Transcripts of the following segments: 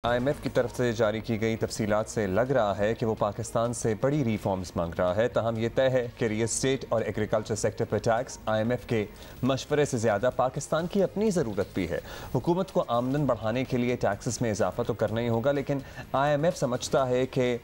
IMF की तरफ से जारी की गई तफसीलात से लग रहा है कि वो पाकिस्तान से बड़ी रिफॉर्म्स मांग रहा है। ताहम ये तय है कि रियल एस्टेट और एग्रीकल्चर सेक्टर पर टैक्स IMF के मशवरे से ज़्यादा पाकिस्तान की अपनी ज़रूरत भी है। हुकूमत को आमदन बढ़ाने के लिए टैक्सेस में इजाफा तो करना ही होगा, लेकिन IMF समझता है कि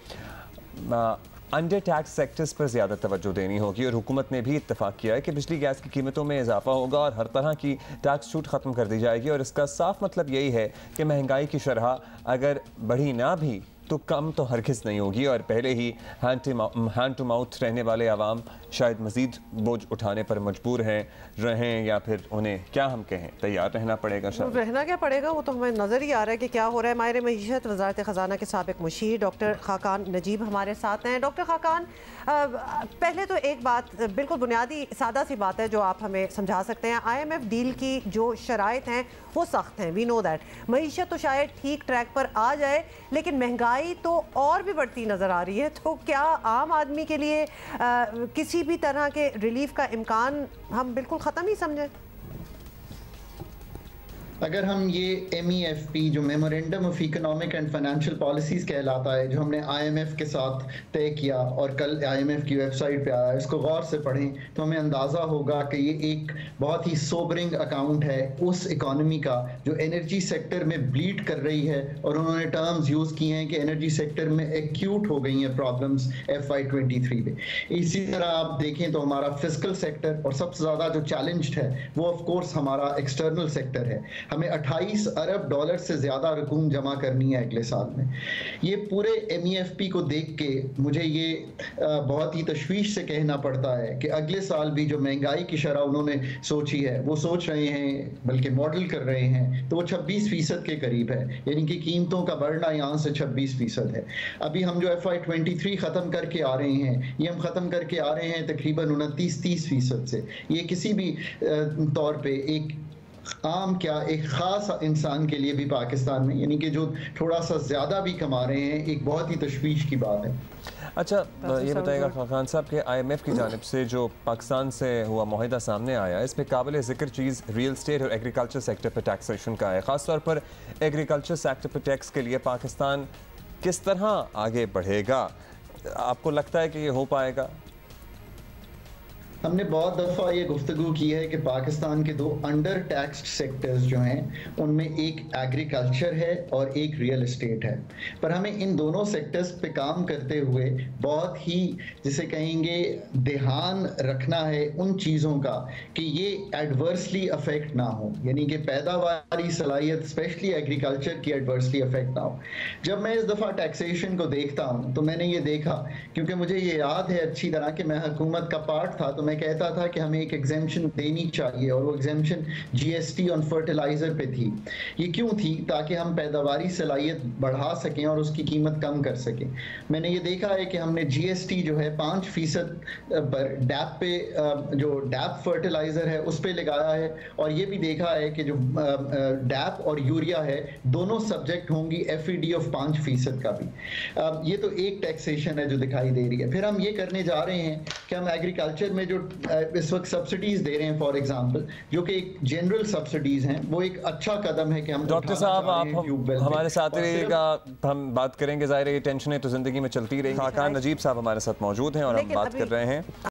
अंडर टैक्स सेक्टर्स पर ज़्यादा तवज्जो देनी होगी और हुकूमत ने भी इत्तफाक किया है कि बिजली गैस की कीमतों में इजाफा होगा और हर तरह की टैक्स छूट ख़त्म कर दी जाएगी। और इसका साफ मतलब यही है कि महंगाई की शरह अगर बढ़ी ना भी तो कम तो हरगिज़ नहीं होगी और पहले ही हैंड टू माउथ रहने वाले आवाम शायद मज़ीद बोझ उठाने पर मजबूर रहें या फिर उन्हें क्या हम कहें तैयार रहना पड़ेगा। रहना क्या पड़ेगा वो तो हमें नज़र ही आ रहा है कि क्या हो रहा है। माहिर मईशत वज़ारत ख़जाना के साबिक़ मुशीर डॉक्टर खाकान नजीब हमारे साथ हैं। डॉक्टर खाकान, पहले तो एक बात बिल्कुल बुनियादी सादा सी बात है जो आप हमें समझा सकते हैं। IMF डील की जो शराइत हैं वो सख्त हैं, वी नो दैट। मईशत तो शायद ठीक ट्रैक पर आ जाए, लेकिन महंगाई तो और भी बढ़ती नज़र आ रही है। तो क्या आम आदमी के लिए किसी भी तरह के रिलीफ का इम्कान हम बिल्कुल ख़त्म ही समझें? अगर हम ये MEFP जो memorandum of economic and financial policies कहलाता है, जो हमने IMF के साथ तय किया और कल IMF की वेबसाइट पे आया, इसको गौर से पढ़ें तो हमें अंदाज़ा होगा कि ये एक बहुत ही सोबरिंग अकाउंट है उस इकॉनमी का जो एनर्जी सेक्टर में ब्लीड कर रही है। और उन्होंने टर्म्स यूज़ किए हैं कि एनर्जी सेक्टर में एक्यूट हो गई हैं प्रॉब्लम्स FY23 में। इसी तरह आप देखें तो हमारा फिस्कल सेक्टर और सबसे ज़्यादा जो चैलेंज्ड है वो ऑफ कोर्स हमारा एक्सटर्नल सेक्टर है। हमें 28 अरब डॉलर से ज़्यादा रकूम जमा करनी है अगले साल में। ये पूरे MEFP को देख के मुझे ये बहुत ही तशवीश से कहना पड़ता है कि अगले साल भी जो महंगाई की शरह उन्होंने सोची है वो सोच रहे हैं, बल्कि मॉडल कर रहे हैं, तो वो 26% के करीब है। यानी कि कीमतों का बढ़ना यहाँ से 26% है। अभी हम जो FY23 ख़त्म करके आ रहे हैं, ये हम ख़त्म करके आ रहे हैं तकरीबन 29-30% से। ये किसी भी तौर पे एक आम क्या एक ख़ास इंसान के लिए भी पाकिस्तान में, यानी कि जो थोड़ा सा ज़्यादा भी कमा रहे हैं, एक बहुत ही तशवीश की बात है। अच्छा, ये बताइएगा खान साहब के IMF की जानिब से जो पाकिस्तान से हुआ मुआहिदा सामने आया, इसमें काबिल ज़िक्र चीज़ रियल एस्टेट और एग्रीकल्चर सेक्टर पर टैक्सेशन का है। ख़ास तौर पर एग्रीकल्चर सेक्टर पर टैक्स के लिए पाकिस्तान किस तरह आगे बढ़ेगा? आपको लगता है कि ये हो पाएगा? हमने बहुत दफ़ा ये गुफ्तगू की है कि पाकिस्तान के दो अंडर टैक्स्ड सेक्टर्स जो हैं उनमें एक एग्रीकल्चर है और एक रियल एस्टेट है। पर हमें इन दोनों सेक्टर्स पे काम करते हुए बहुत ही जिसे कहेंगे ध्यान रखना है उन चीज़ों का कि ये एडवर्सली अफेक्ट ना हो, यानी कि पैदावारी सलाहियत स्पेशली एग्रीकल्चर की एडवर्सली अफेक्ट ना हो। जब मैं इस दफ़ा टैक्सेशन को देखता हूँ तो मैंने ये देखा, क्योंकि मुझे ये याद है अच्छी तरह कि मैं हुकूमत का पार्ट था, तो मैं कहता था कि हमें एक एग्जेम्पशन देनी चाहिए और वो एग्जेम्पशन GST ऑन फर्टिलाइज़र पे थी। ये क्यों थी? ताकि हम पैदावारी सलाहियत बढ़ा सकें और उसकी कीमत कम कर सकें। मैंने ये देखा है कि हमने GST जो है 5% पर डैप पे जो डैप फर्टिलाइज़र है उस पर लगाया है, और ये भी देखा है कि जो डैप और यूरिया है दोनों सब्जेक्ट होंगी FED ऑफ 5% का भी। ये तो एक टैक्सेशन है जो दिखाई दे रही है। फिर हम ये करने जा रहे हैं कि हम एग्रीकल्चर में जो इस वक्त सब्सिडीज दे रहे हैं, फॉर एग्जांपल, जो कि एक जनरल सब्सिडीज हैं, वो एक अच्छा कदम है कि हम डॉक्टर साहब आप हमारे साथ रहिएगा, हम बात करेंगे। ज़ाहिर है ये टेंशन है तो जिंदगी में चलती रहेगी। खाकान नजीब साहब हमारे साथ मौजूद हैं और हम बात कर रहे हैं